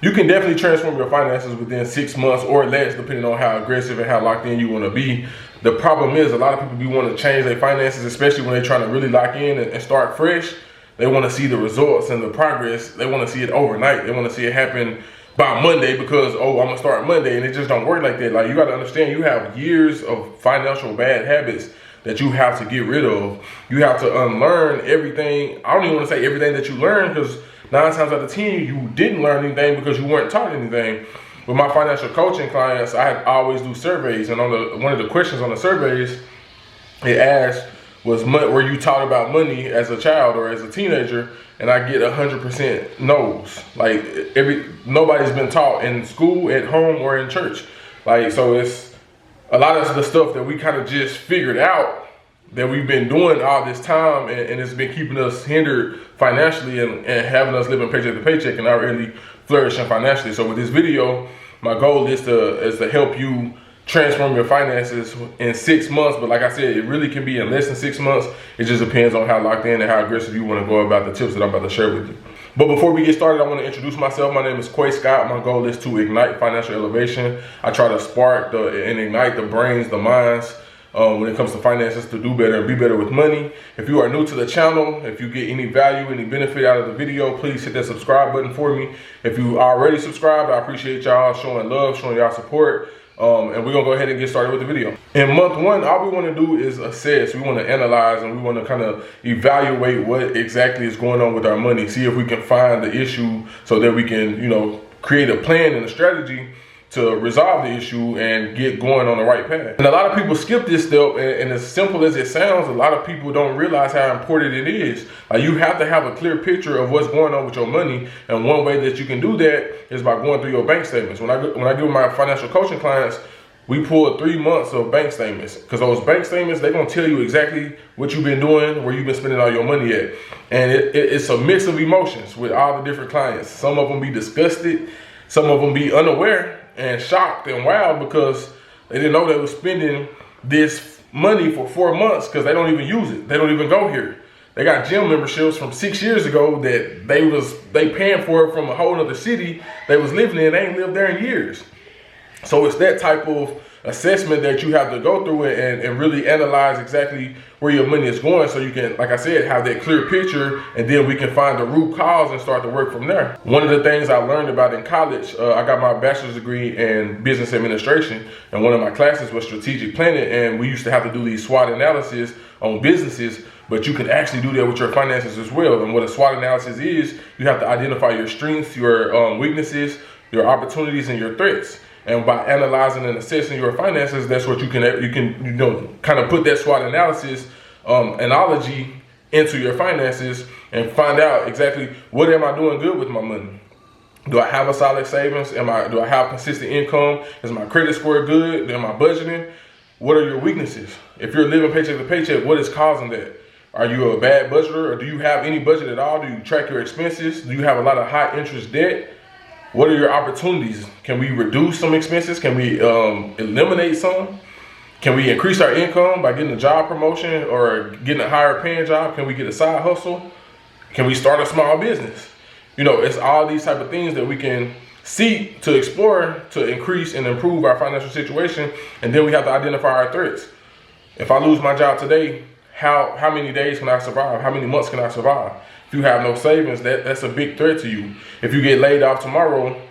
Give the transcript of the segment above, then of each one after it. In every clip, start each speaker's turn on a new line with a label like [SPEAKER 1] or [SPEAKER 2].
[SPEAKER 1] You can definitely transform your finances within 6 months or less, depending on how aggressive and how locked in you want to be. The problem is a lot of people want to change their finances, especially when they're trying to really lock in and start fresh. They want to see the results and the progress. They want to see it overnight. They want to see it happen by Monday because, oh, I'm going to start Monday. And it just don't work like that. Like, you got to understand, you have years of financial bad habits that you have to get rid of. You have to unlearn everything. I don't even want to say everything that you learned, because 9 times out of 10, you didn't learn anything because you weren't taught anything. With my financial coaching clients, I always do surveys, and on one of the questions on the surveys, it asked, were you taught about money as a child or as a teenager? And I get 100% no's. Like, nobody's been taught in school, at home, or in church. Like, so it's a lot of the stuff that we kind of just figured out that we've been doing all this time, and it's been keeping us hindered financially and having us living paycheck to paycheck and not really flourishing financially. So with this video, my goal is to help you transform your finances in 6 months. But like I said, it really can be in less than 6 months. It just depends on how locked in and how aggressive you want to go about the tips that I'm about to share with you. But before we get started, I want to introduce myself. My name is Quay Scott. My goal is to ignite financial elevation. I try to spark and ignite the brains, the minds, when it comes to finances, to do better and be better with money. If you are new to the channel, if you get any value, any benefit out of the video, please hit that subscribe button for me. If you already subscribed, I appreciate y'all showing love, showing y'all support. And we're gonna go ahead and get started with the video. In month 1, all we wanna do is assess. We wanna analyze, and we wanna kind of evaluate what exactly is going on with our money. See if we can find the issue so that we can, create a plan and a strategy to resolve the issue and get going on the right path. And a lot of people skip this step, and as simple as it sounds, a lot of people don't realize how important it is. Like, you have to have a clear picture of what's going on with your money, and one way that you can do that is by going through your bank statements. When I give my financial coaching clients, we pull 3 months of bank statements, because those bank statements, they're gonna tell you exactly what you've been doing, where you've been spending all your money at. And it's a mix of emotions with all the different clients. Some of them be disgusted, some of them be unaware and shocked and wild because they didn't know they were spending this money for 4 months because they don't even use it. They don't even go here. They got gym memberships from 6 years ago that they paying for it from a whole other city they was living in. They ain't lived there in years. So it's that type of assessment that you have to go through and really analyze exactly where your money is going, so you can, like I said, have that clear picture, and then we can find the root cause and start to work from there. One of the things I learned about in college, I got my bachelor's degree in business administration, and one of my classes was strategic planning, and we used to have to do these SWOT analysis on businesses, but you can actually do that with your finances as well. And what a SWOT analysis is, you have to identify your strengths, your weaknesses, your opportunities, and your threats. And by analyzing and assessing your finances, that's what you can kind of put that SWOT analysis analogy into your finances and find out exactly, what am I doing good with my money? Do I have a solid savings? Do I have consistent income? Is my credit score good? Am I budgeting? What are your weaknesses? If you're living paycheck to paycheck, what is causing that? Are you a bad budgeter, or do you have any budget at all? Do you track your expenses? Do you have a lot of high interest debt? What are your opportunities? Can we reduce some expenses? Can we eliminate some? Can we increase our income by getting a job promotion or getting a higher paying job? Can we get a side hustle? Can we start a small business? It's all these type of things that we can seek to explore to increase and improve our financial situation. And then we have to identify our threats. If I lose my job today, how many days can I survive? How many months can I survive? If you have no savings, that's a big threat to you. If you get laid off tomorrow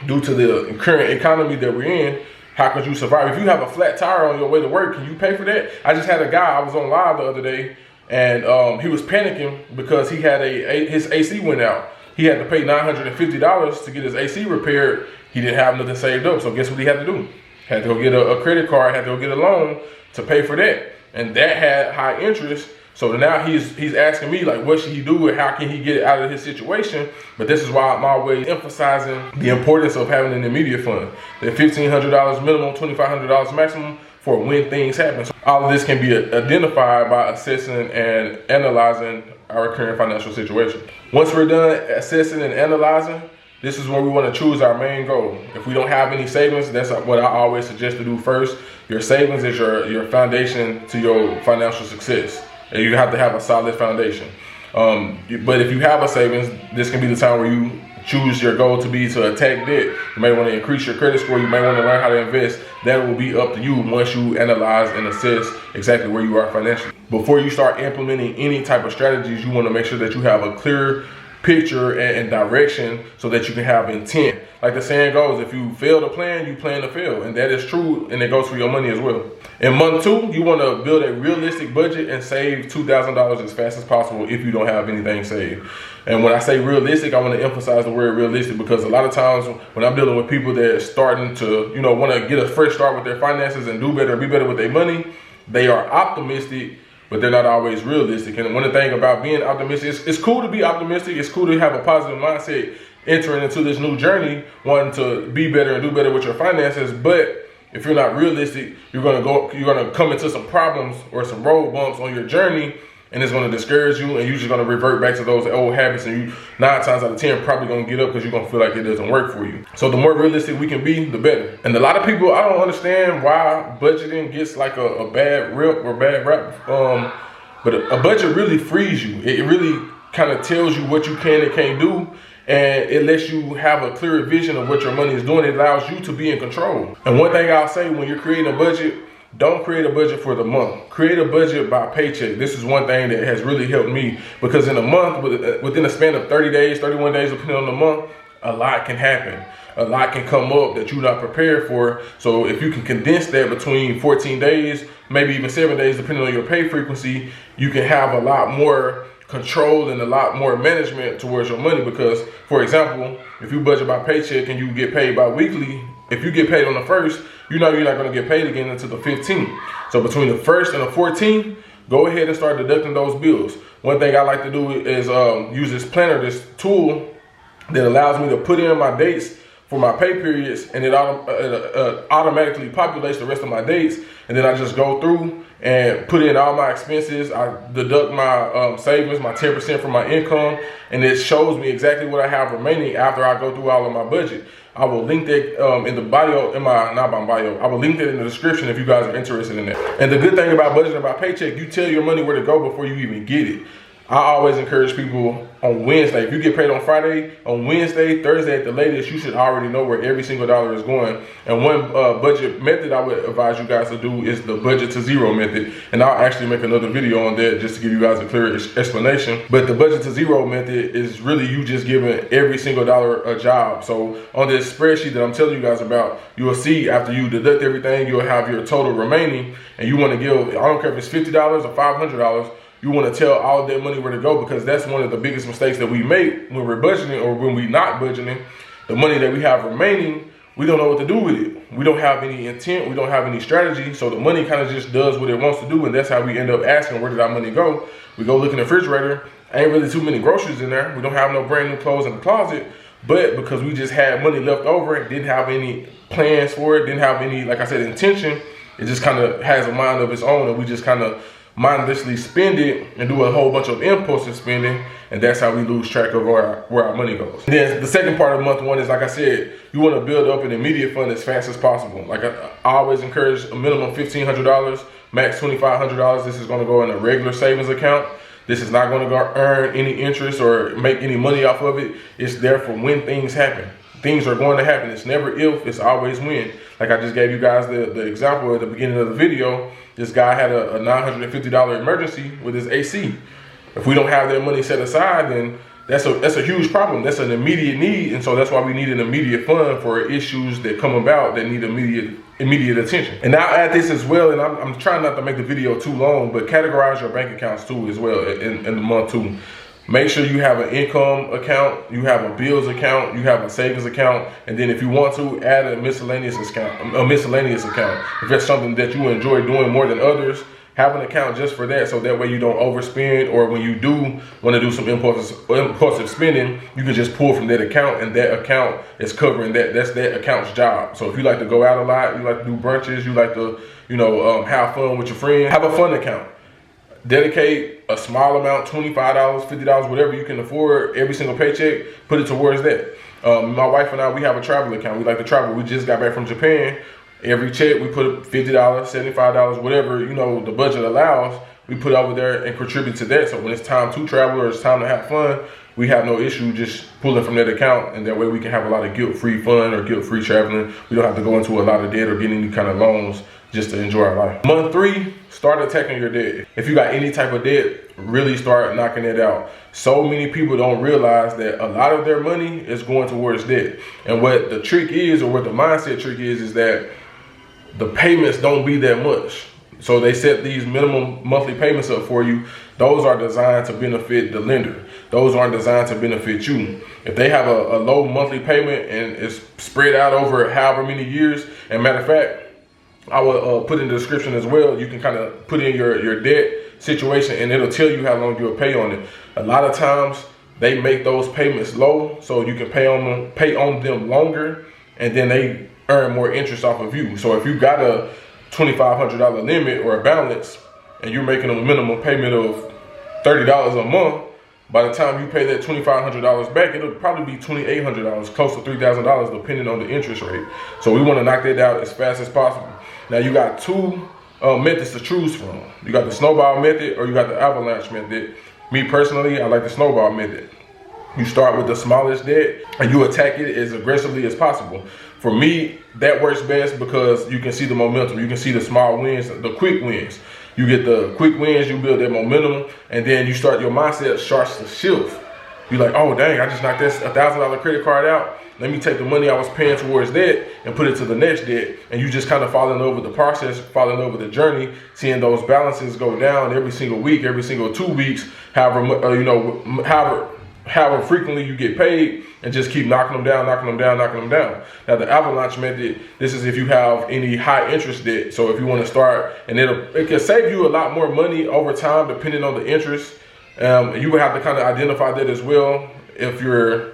[SPEAKER 1] due to the current economy that we're in, how could you survive? If you have a flat tire on your way to work, can you pay for that? I just had a guy, I was on live the other day, and he was panicking because he had his AC went out. He had to pay $950 to get his AC repaired. He didn't have nothing saved up, so guess what he had to do? Had to go get a credit card, had to go get a loan to pay for that. And that had high interest. So now he's asking me, like, what should he do and how can he get out of his situation? But this is why I'm always emphasizing the importance of having an immediate fund. That $1,500 minimum, $2,500 maximum for when things happen. So all of this can be identified by assessing and analyzing our current financial situation. Once we're done assessing and analyzing, this is where we want to choose our main goal. If we don't have any savings, that's what I always suggest to do first. Your savings is your foundation to your financial success. And you have to have a solid foundation. But if you have a savings, this can be the time where you choose your goal to be to attack debt. You may want to increase your credit score. You may want to learn how to invest. That will be up to you once you analyze and assess exactly where you are financially. Before you start implementing any type of strategies, you want to make sure that you have a clear picture and direction so that you can have intent. Like the saying goes, if you fail to plan, you plan to fail. And that is true, and it goes for your money as well. In month 2, you want to build a realistic budget and save $2,000 as fast as possible if you don't have anything saved. And when I say realistic, I want to emphasize the word realistic, because a lot of times when I'm dealing with people that are starting to, want to get a fresh start with their finances and do better, be better with their money, they are optimistic, but they're not always realistic. And one of the things about being optimistic, it's cool to be optimistic. It's cool to have a positive mindset entering into this new journey, wanting to be better and do better with your finances. But if you're not realistic, you're gonna come into some problems or some road bumps on your journey, and it's gonna discourage you, and you're just gonna revert back to those old habits, and you 9 times out of 10 probably gonna get up because you're gonna feel like it doesn't work for you. So the more realistic we can be, the better. And a lot of people, I don't understand why budgeting gets like a bad rep or bad rap. But a budget really frees you. It really kind of tells you what you can and can't do, and it lets you have a clearer vision of what your money is doing. It allows you to be in control. And one thing I'll say, when you're creating a budget, don't create a budget for the month. Create a budget by paycheck. This is one thing that has really helped me, because in a month, within a span of 30 days, 31 days, depending on the month, a lot can happen. A lot can come up that you're not prepared for. So if you can condense that between 14 days, maybe even 7 days, depending on your pay frequency, you can have a lot more control and a lot more management towards your money. Because, for example, if you budget by paycheck and you get paid bi-weekly, if you get paid on the 1st, you know you're not going to get paid again until the 15th. So between the 1st and the 14th, go ahead and start deducting those bills. One thing I like to do is use this planner, this tool that allows me to put in my dates for my pay periods, and it automatically populates the rest of my dates. And then I just go through and put in all my expenses. I deduct my savings, my 10% from my income, and it shows me exactly what I have remaining after I go through all of my budget. I will link that in the bio, I will link that in the description if you guys are interested in that. And the good thing about budgeting by paycheck, you tell your money where to go before you even get it. I always encourage people on Wednesday. If you get paid on Friday, on Wednesday, Thursday at the latest, you should already know where every single dollar is going. And one budget method I would advise you guys to do is the budget to zero method. And I'll actually make another video on that just to give you guys a clear explanation. But the budget to zero method is really you just giving every single dollar a job. So on this spreadsheet that I'm telling you guys about, you will see after you deduct everything, you'll have your total remaining. And you want to give, I don't care if it's $50 or $500, you want to tell all of that money where to go, because that's one of the biggest mistakes that we make when we're budgeting or when we're not budgeting. The money that we have remaining, we don't know what to do with it. We don't have any intent. We don't have any strategy. So the money kind of just does what it wants to do. And that's how we end up asking, where did our money go? We go look in the refrigerator. Ain't really too many groceries in there. We don't have no brand new clothes in the closet. But because we just had money left over, didn't have any plans for it, didn't have any, like I said, intention, it just kind of has a mind of its own. And we just kind of mindlessly spend it and do a whole bunch of impulsive spending, and that's how we lose track of where our money goes. And then the second part of month 1 is, like I said, you want to build up an immediate fund as fast as possible. Like I always encourage a minimum $1,500, max $2,500. This is going to go in a regular savings account. This is not going to earn any interest or make any money off of it. It's there for when things happen. Things are going to happen. It's never if, it's always when. Like I just gave you guys the example at the beginning of the video. This guy had a $950 emergency with his AC. If we don't have that money set aside, then that's a huge problem. That's an immediate need, and so that's why we need an immediate fund for issues that come about that need immediate attention. And I'll add this as well, and I'm trying not to make the video too long, but categorize your bank accounts too as well in the month too. Make sure you have an income account, you have a bills account, you have a savings account, and then if you want to, add a miscellaneous account. If that's something that you enjoy doing more than others, have an account just for that, so that way you don't overspend, or when you do want to do some impulsive spending, you can just pull from that account, and that account is covering that. That's that account's job. So if you like to go out a lot, you like to do brunches, you like to, have fun with your friends, have a fun account. Dedicate a small amount, $25, $50, whatever you can afford, every single paycheck, put it towards that. My wife and I, we have a travel account. We like to travel. We just got back from Japan. Every check, we put $50, $75, whatever, the budget allows, we put over there and contribute to that. So when it's time to travel or it's time to have fun, we have no issue just pulling from that account, and that way we can have a lot of guilt-free fun or guilt-free traveling. We don't have to go into a lot of debt or get any kind of loans just to enjoy our life. Month 3, start attacking your debt. If you got any type of debt, really start knocking it out. So many people don't realize that a lot of their money is going towards debt. And what the trick is, or what the mindset trick is that the payments don't be that much. So they set these minimum monthly payments up for you. Those are designed to benefit the lender. Those aren't designed to benefit you. If they have a low monthly payment and it's spread out over however many years, and matter of fact, I will put in the description as well, you can kind of put in your debt situation and it'll tell you how long you'll pay on it. A lot of times they make those payments low so you can pay on them longer, and then they earn more interest off of you. So if you got a $2,500 limit or a balance and you're making a minimum payment of $30 a month, by the time you pay that $2,500 back, it'll probably be $2,800, close to $3,000, depending on the interest rate. So we want to knock that out as fast as possible. Now you got 2 methods to choose from. You got the snowball method or you got the avalanche method. Me personally, I like the snowball method. You start with the smallest debt and you attack it as aggressively as possible. For me, that works best because you can see the momentum. You can see the small wins, the quick wins. You get the quick wins, you build that momentum, and then you start, your mindset starts to shift. You're like, oh dang, I just knocked this $1,000 credit card out. Let me take the money I was paying towards that and put it to the next debt. And you just kind of falling over the process, falling over the journey, seeing those balances go down every single week, every single 2 weeks, however frequently you get paid, and just keep knocking them down, knocking them down, knocking them down. Now the avalanche method, this is if you have any high interest debt. So if you want to start, and it can save you a lot more money over time depending on the interest. You would have to kind of identify that as well if you're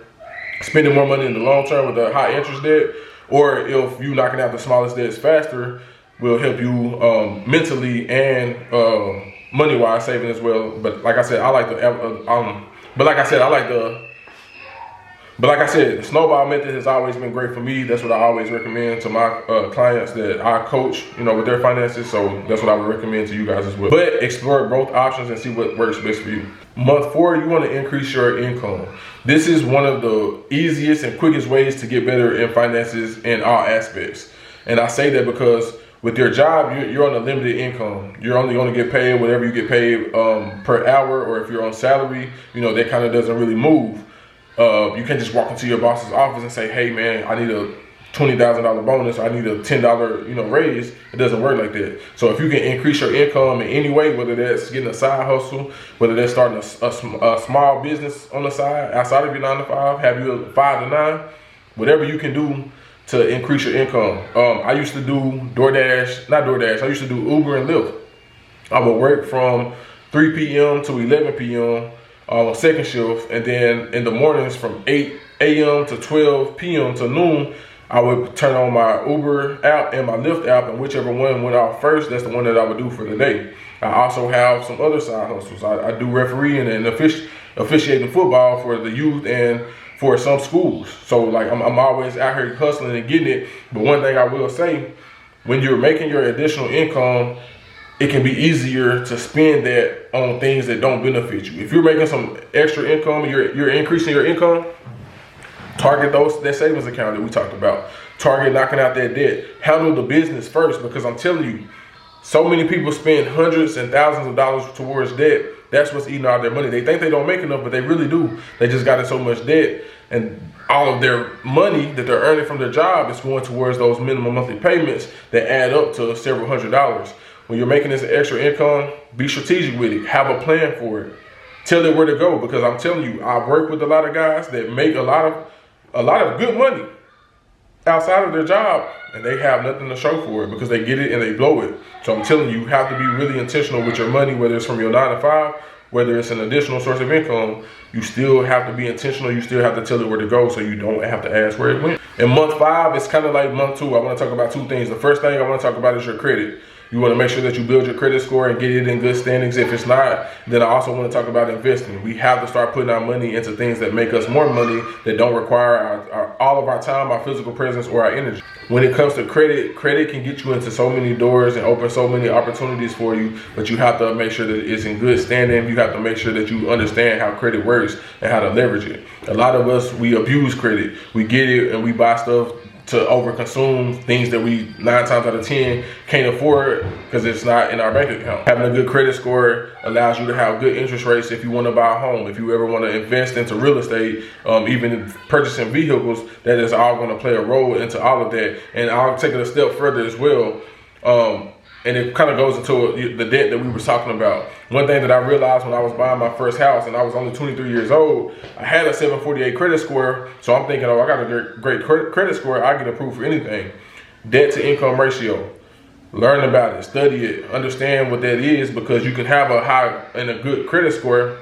[SPEAKER 1] spending more money in the long term with a high interest debt, or if you knocking out the smallest debts faster will help you mentally and money-wise saving as well. But like I said, the snowball method has always been great for me. That's what I always recommend to my clients that I coach, with their finances. So that's what I would recommend to you guys as well. But explore both options and see what works best for you. Month 4, you want to increase your income. This is one of the easiest and quickest ways to get better in finances in all aspects. And I say that because with your job, you're on a limited income. You're only going to get paid whatever you get paid per hour, or if you're on salary, that kind of doesn't really move. You can't just walk into your boss's office and say, hey man, I need a $20,000 bonus, I need a $10 raise. It doesn't work like that. So if you can increase your income in any way, whether that's getting a side hustle, whether that's starting a small business on the side outside of your 9 to 5, have you a 5 to 9, whatever you can do to increase your income. I used to do I used to do Uber and Lyft. I would work from 3 p.m. to 11 p.m. On second shift, and then in the mornings from 8 a.m. to 12 p.m. to noon, I would turn on my Uber app and my Lyft app, and whichever one went off first, that's the one that I would do for the day. I also have some other side hustles. I do refereeing and officiating football for the youth and for some schools. So like I'm always out here hustling and getting it. But one thing I will say, when you're making your additional income, it can be easier to spend that on things that don't benefit you. If you're making some extra income, you're increasing your income, target that savings account that we talked about. Target knocking out that debt. Handle the business first, because I'm telling you, so many people spend hundreds and thousands of dollars towards debt. That's what's eating all their money. They think they don't make enough, but they really do. They just got in so much debt, and all of their money that they're earning from their job is going towards those minimum monthly payments that add up to several $100s. When you're making this extra income, be strategic with it. Have a plan for it. Tell it where to go, because I'm telling you, I work with a lot of guys that make a lot of good money outside of their job, and they have nothing to show for it because they get it and they blow it. So I'm telling you, you have to be really intentional with your money, whether it's from your 9 to 5, whether it's an additional source of income. You still have to be intentional. You still have to tell it where to go, so you don't have to ask where it went. In month 5, it's kind of like month 2. I want to talk about 2 things. The first thing I want to talk about is your credit. You want to make sure that you build your credit score and get it in good standings. If it's not, then I also want to talk about investing. We have to start putting our money into things that make us more money, that don't require all of our time, our physical presence, or our energy. When it comes to credit, credit can get you into so many doors and open so many opportunities for you, but you have to make sure that it's in good standing. You have to make sure that you understand how credit works and how to leverage it. A lot of us, we abuse credit. We get it and we buy stuff to overconsume things that we 9 times out of 10 can't afford because it's not in our bank account. Having a good credit score allows you to have good interest rates if you want to buy a home. If you ever want to invest into real estate, even purchasing vehicles, that is all going to play a role into all of that. And I'll take it a step further as well. And it kind of goes into the debt that we were talking about. One thing that I realized when I was buying my first house and I was only 23 years old, I had a 748 credit score. So I'm thinking, oh, I got a great credit score. I get approved for anything. Debt to income ratio. Learn about it, study it, understand what that is, because you can have a high and a good credit score,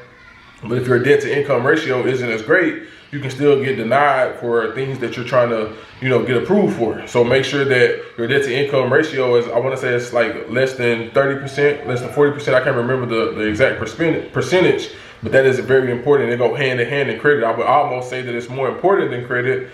[SPEAKER 1] but if your debt to income ratio isn't as great, you can still get denied for things that you're trying to, get approved for. So make sure that your debt to income ratio is, I want to say it's like less than 30%, less than 40%. I can't remember the exact percentage, but that is very important. They go hand in hand in credit. I would almost say that it's more important than credit,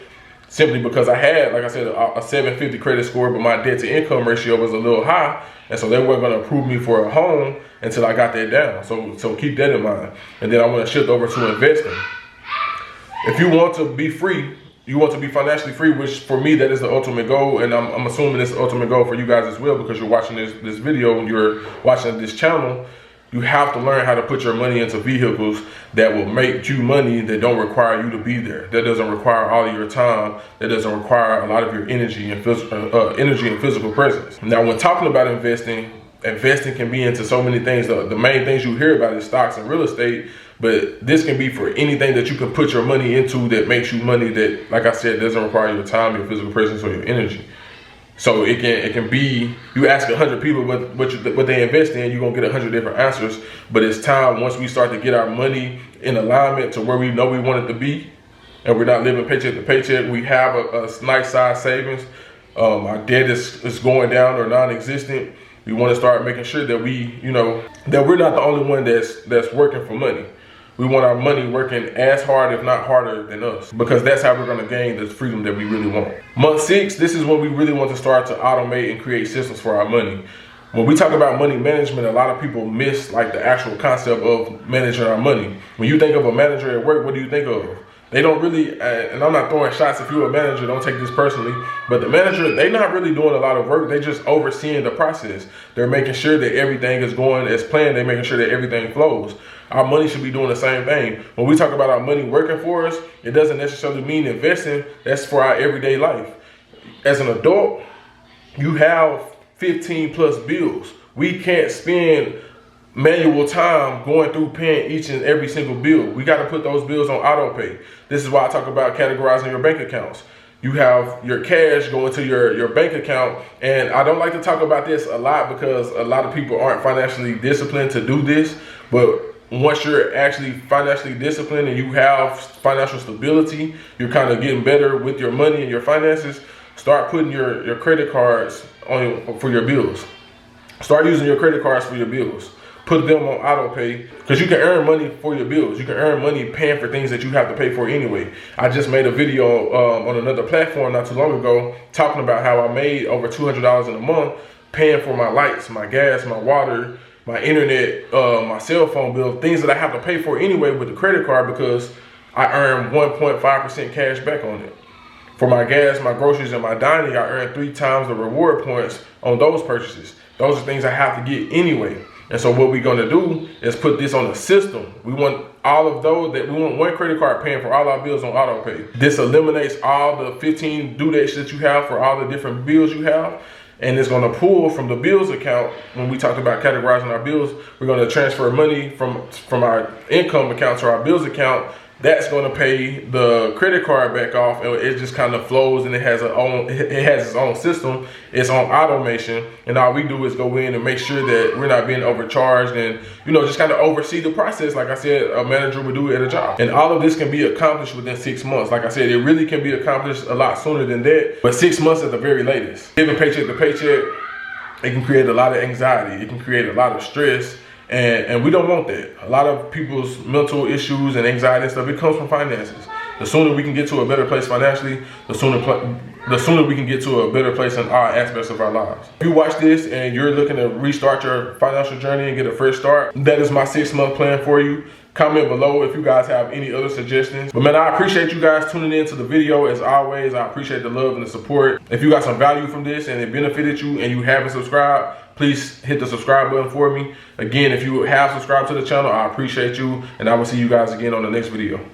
[SPEAKER 1] simply because I had, like I said, a 750 credit score, but my debt to income ratio was a little high. And so they weren't going to approve me for a home until I got that down. So keep that in mind. And then I want to shift over to investing. If you want to be free, you want to be financially free, which for me, that is the ultimate goal. And I'm assuming it's the ultimate goal for you guys as well, because you're watching this video and you're watching this channel. You have to learn how to put your money into vehicles that will make you money, that don't require you to be there. That doesn't require all of your time. That doesn't require a lot of your energy and physical presence. Now, when talking about investing can be into so many things. The main things you hear about is stocks and real estate, but this can be for anything that you can put your money into that makes you money that, like I said, doesn't require your time, your physical presence, or your energy. So it can be, you ask 100 people what they invest in, you're gonna get 100 different answers. But it's time, once we start to get our money in alignment to where we know we want it to be, and we're not living paycheck to paycheck, we have a nice size savings, our debt is going down or non-existent. We want to start making sure that that we're not the only one that's working for money. We want our money working as hard, if not harder than us, because that's how we're going to gain the freedom that we really want. Month 6, this is when we really want to start to automate and create systems for our money. When we talk about money management, a lot of people miss like the actual concept of managing our money. When you think of a manager at work, what do you think of? They don't really, and I'm not throwing shots if you're a manager, don't take this personally, but the manager, they're not really doing a lot of work. They're just overseeing the process. They're making sure that everything is going as planned. They're making sure that everything flows. Our money should be doing the same thing. When we talk about our money working for us, it doesn't necessarily mean investing. That's for our everyday life. As an adult, you have 15 plus bills. We can't spend manual time going through paying each and every single bill. We got to put those bills on auto pay. This is why I talk about categorizing your bank accounts. You have your cash going to your bank account, and I don't like to talk about this a lot because a lot of people aren't financially disciplined to do this, but once you're actually financially disciplined and you have financial stability, you're kind of getting better with your money and your finances, start putting your credit cards on for your bills. Start using your credit cards for your bills. Put them on auto pay, because you can earn money for your bills. You can earn money paying for things that you have to pay for anyway. I just made a video on another platform not too long ago talking about how I made over $200 in a month paying for my lights, my gas, my water, my internet, my cell phone bill, things that I have to pay for anyway with the credit card, because I earn 1.5% cash back on it. For my gas, my groceries, and my dining, I earn 3 times the reward points on those purchases. Those are things I have to get anyway. And so what we're gonna do is put this on a system. We want all of those, we want one credit card paying for all our bills on auto pay. This eliminates all the 15 due dates that you have for all the different bills you have. And it's gonna pull from the bills account. When we talked about categorizing our bills, we're gonna transfer money from our income account to our bills account. That's going to pay the credit card back off, and it just kind of flows, and it has its own system. It's on automation, and all we do is go in and make sure that we're not being overcharged, and just kind of oversee the process. Like I said, a manager would do it at a job, and all of this can be accomplished within 6 months. Like I said, it really can be accomplished a lot sooner than that, but 6 months at the very latest. Living paycheck to paycheck, it can create a lot of anxiety. It can create a lot of stress. And we don't want that. A lot of people's mental issues and anxiety and stuff, it comes from finances. The sooner we can get to a better place financially, the sooner we can get to a better place in all aspects of our lives. If you watch this and you're looking to restart your financial journey and get a fresh start, that is my 6-month plan for you. Comment below if you guys have any other suggestions. But man, I appreciate you guys tuning in to the video. As always, I appreciate the love and the support. If you got some value from this and it benefited you and you haven't subscribed, please hit the subscribe button for me. Again, if you have subscribed to the channel, I appreciate you, and I will see you guys again on the next video.